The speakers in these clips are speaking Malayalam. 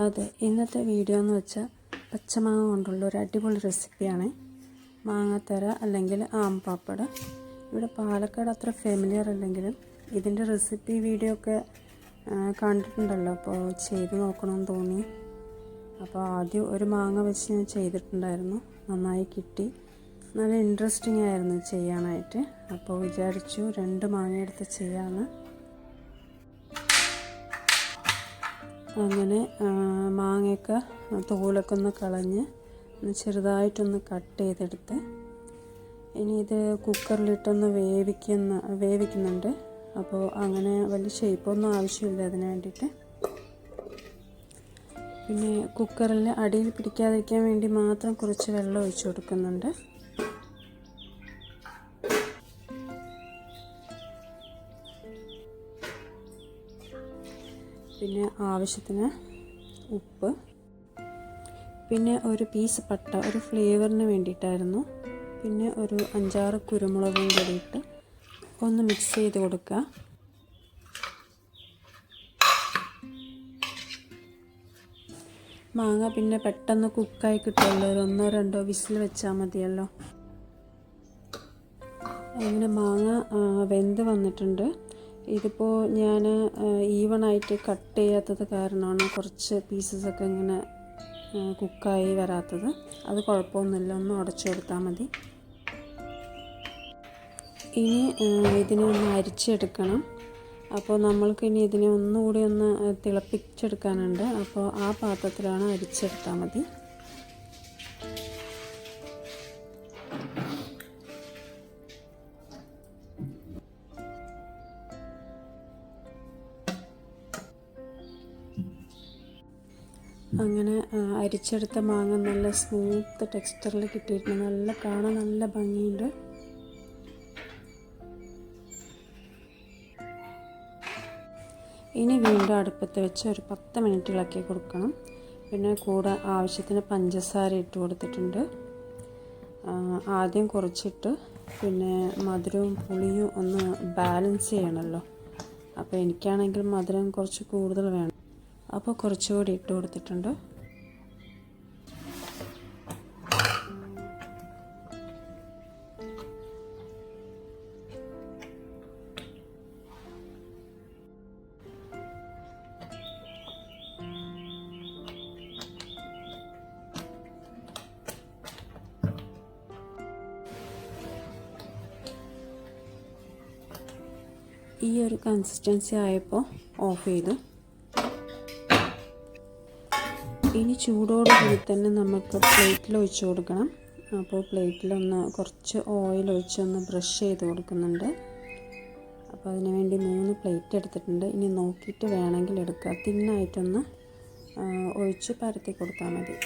അതെ, ഇന്നത്തെ വീഡിയോ എന്ന് വെച്ചാൽ പച്ചമാങ്ങ കൊണ്ടുള്ള ഒരു അടിപൊളി റെസിപ്പിയാണ്. മാങ്ങാത്തര അല്ലെങ്കിൽ ആംപാപ്പട. ഇവിടെ പാലക്കാട് അത്ര ഫെമിലിയർ അല്ലെങ്കിലും ഇതിൻ്റെ റെസിപ്പി വീഡിയോ ഒക്കെ കണ്ടിട്ടുണ്ടല്ലോ, അപ്പോൾ ചെയ്ത് നോക്കണമെന്ന് തോന്നി. അപ്പോൾ ആദ്യം ഒരു മാങ്ങ വെച്ച് ഞാൻ ചെയ്തിട്ടുണ്ടായിരുന്നു, നന്നായി കിട്ടി. നല്ല ഇൻട്രസ്റ്റിംഗ് ആയിരുന്നു ചെയ്യാനായിട്ട്. അപ്പോൾ വിചാരിച്ചു 2 മാങ്ങ എടുത്ത് ചെയ്യാമെന്ന്. അങ്ങനെ മാങ്ങയൊക്കെ തോലൊക്കെ ഒന്ന് കളഞ്ഞ് ചെറുതായിട്ടൊന്ന് കട്ട് ചെയ്തെടുത്ത് ഇനി ഇത് കുക്കറിലിട്ടൊന്ന് വേവിക്കുന്നുണ്ട്. അപ്പോൾ അങ്ങനെ വലിയ ഷേപ്പൊന്നും ആവശ്യമില്ല അതിന് വേണ്ടിയിട്ട്. പിന്നെ കുക്കറിൽ അടിയിൽ പിടിക്കാതിരിക്കാൻ വേണ്ടി മാത്രം കുറച്ച് വെള്ളം ഒഴിച്ചു കൊടുക്കുന്നുണ്ട്. പിന്നെ ആവശ്യത്തിന് ഉപ്പ്, പിന്നെ ഒരു പീസ് പട്ട, ഒരു ഫ്ലേവറിന് വേണ്ടിയിട്ടായിരുന്നു. പിന്നെ ഒരു 5-6 കുരുമുളകും കൂടി ഇട്ട് ഒന്ന് മിക്സ് ചെയ്ത് കൊടുക്കുക. മാങ്ങ പിന്നെ പെട്ടെന്ന് കുക്കായി കിട്ടുമല്ലോ, ഒരു 1-2 വിസിൽ വെച്ചാൽ മതിയല്ലോ. അങ്ങനെ മാങ്ങ വെന്ത് വന്നിട്ടുണ്ട്. ഇതിപ്പോൾ ഞാൻ ഈവണായിട്ട് കട്ട് ചെയ്യാത്തത് കാരണമാണ് കുറച്ച് പീസസൊക്കെ ഇങ്ങനെ കുക്കായി വരാത്തത്. അത് കുഴപ്പമൊന്നുമില്ല, ഒന്ന് ഉടച്ചു കൊടുത്താൽ മതി. ഇനി ഇതിനെ ഒന്ന് അരിച്ചെടുക്കണം. അപ്പോൾ നമ്മൾക്കിനി ഇതിനെ ഒന്നുകൂടി ഒന്ന് തിളപ്പിച്ചെടുക്കാനുണ്ട്. അപ്പോൾ ആ പാത്രത്തിലാണ് അരിച്ചെടുത്താൽ മതി. അങ്ങനെ അരിച്ചെടുത്ത മാങ്ങ നല്ല സ്മൂത്ത് ടെക്സ്ചറിൽ കിട്ടിയിട്ടുണ്ട്. നല്ല കാണാൻ നല്ല ഭംഗിയുണ്ട്. ഇനി വീണ്ടും അടുപ്പത്ത് വെച്ച് ഒരു 10 മിനിറ്റ് ഇളക്കി കൊടുക്കണം. പിന്നെ കൂടെ ആവശ്യത്തിന് പഞ്ചസാര ഇട്ട് കൊടുത്തിട്ടുണ്ട്. ആദ്യം കുറച്ചിട്ട് പിന്നെ മധുരവും പുളിയും ഒന്ന് ബാലൻസ് ചെയ്യണമല്ലോ. അപ്പോൾ എനിക്കാണെങ്കിൽ മധുരം കുറച്ച് കൂടുതൽ വേണം, അപ്പോൾ കുറച്ചുകൂടി ഇട്ട് കൊടുത്തിട്ടുണ്ട്. ഈ ഒരു കൺസിസ്റ്റൻസി ആയപ്പോൾ ഓഫ് ചെയ്തു. ഇനി ചൂടോടുകൂടി തന്നെ നമുക്ക് പ്ലേറ്റിൽ ഒഴിച്ച് കൊടുക്കണം. അപ്പോൾ പ്ലേറ്റിലൊന്ന് കുറച്ച് ഓയിൽ ഒഴിച്ചൊന്ന് ബ്രഷ് ചെയ്ത് കൊടുക്കുന്നുണ്ട്. അപ്പോൾ അതിന് വേണ്ടി 3 പ്ലേറ്റ് എടുത്തിട്ടുണ്ട്. ഇനി നോക്കിയിട്ട് വേണമെങ്കിൽ എടുക്കുക. തിന്നായിട്ടൊന്ന് ഒഴിച്ച് പരത്തി കൊടുത്താൽ മതി.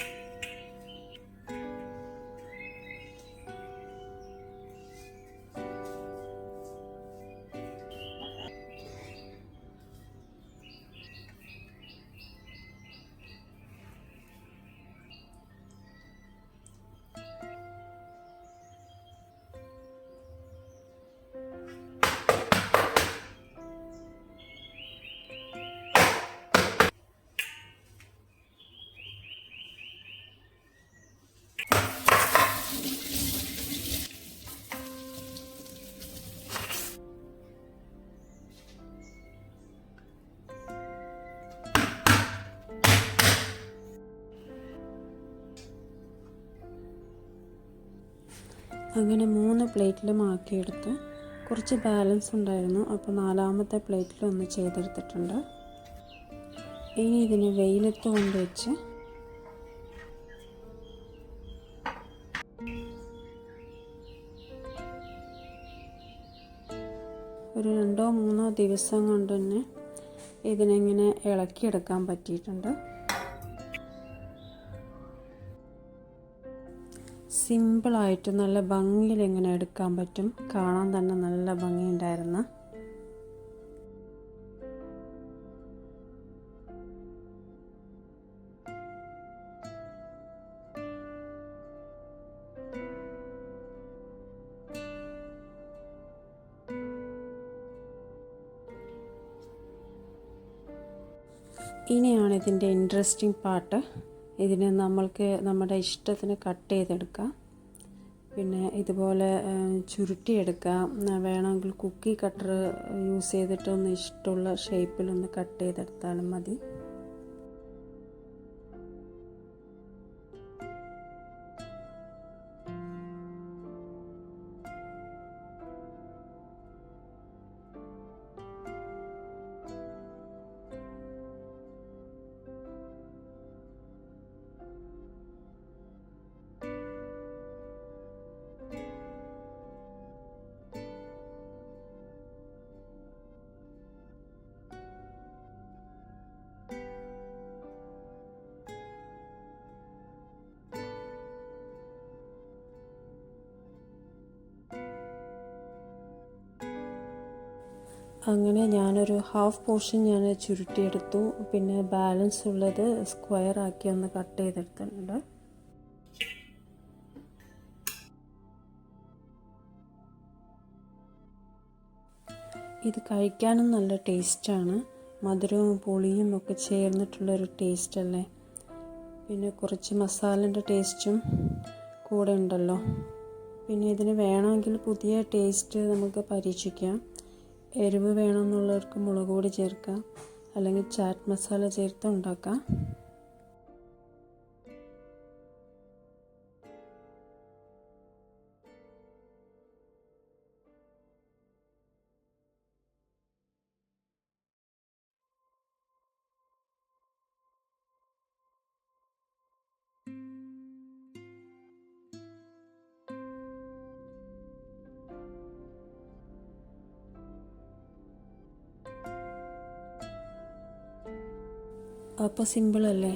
അങ്ങനെ 3 പ്ലേറ്റിലും ആക്കിയെടുത്ത് കുറച്ച് ബാലൻസ് ഉണ്ടായിരുന്നു. അപ്പോൾ 4ാമത്തെ പ്ലേറ്റിലൊന്ന് ചെയ്തെടുത്തിട്ടുണ്ട്. ഇനി ഇതിനെ വെയിലത്ത് കൊണ്ട് വെച്ച് ഒരു 2-3 ദിവസം കൊണ്ട് തന്നെ ഇതിനെങ്ങനെ ഇളക്കിയെടുക്കാൻ പറ്റിയിട്ടുണ്ട്. സിമ്പിളായിട്ട് നല്ല ഭംഗിയിൽ എങ്ങനെ എടുക്കാൻ പറ്റും, കാണാൻ തന്നെ നല്ല ഭംഗിയുണ്ടായിരുന്നു. ഇനിയാണ് ഇതിൻ്റെ ഇൻട്രസ്റ്റിംഗ് പാർട്ട്. ഇതിനെ നമ്മൾക്ക് നമ്മുടെ ഇഷ്ടത്തിന് കട്ട് ചെയ്തെടുക്കാം. പിന്നെ ഇതുപോലെ ചുരുട്ടിയെടുക്കാം. വേണമെങ്കിൽ കുക്കി കട്ടർ യൂസ് ചെയ്തിട്ടൊന്ന് ഇഷ്ടമുള്ള ഷേപ്പിലൊന്ന് കട്ട് ചെയ്തെടുത്താലും മതി. അങ്ങനെ ഞാനൊരു ഹാഫ് പോർഷൻ ഞാൻ ചുരുട്ടിയെടുത്തു. പിന്നെ ബാലൻസ് ഉള്ളത് സ്ക്വയർ ആക്കി ഒന്ന് കട്ട് ചെയ്തെടുത്തിട്ടുണ്ട്. ഇത് കഴിക്കാനും നല്ല ടേസ്റ്റാണ്. മധുരവും പുളിയും ഒക്കെ ചേർന്നിട്ടുള്ളൊരു ടേസ്റ്റ് അല്ലേ. പിന്നെ കുറച്ച് മസാലൻ്റെ ടേസ്റ്റും കൂടെ ഉണ്ടല്ലോ. പിന്നെ ഇതിന് വേണമെങ്കിൽ പുതിയ ടേസ്റ്റ് നമുക്ക് പരീക്ഷിക്കാം. എരിവ് വേണമെന്നുള്ളവർക്ക് മുളക് പൊടി ചേർക്കാം, അല്ലെങ്കിൽ ചാറ്റ് മസാല ചേർത്ത് ഉണ്ടാക്കാം. അപ്പോൾ സിമ്പിളല്ലേ.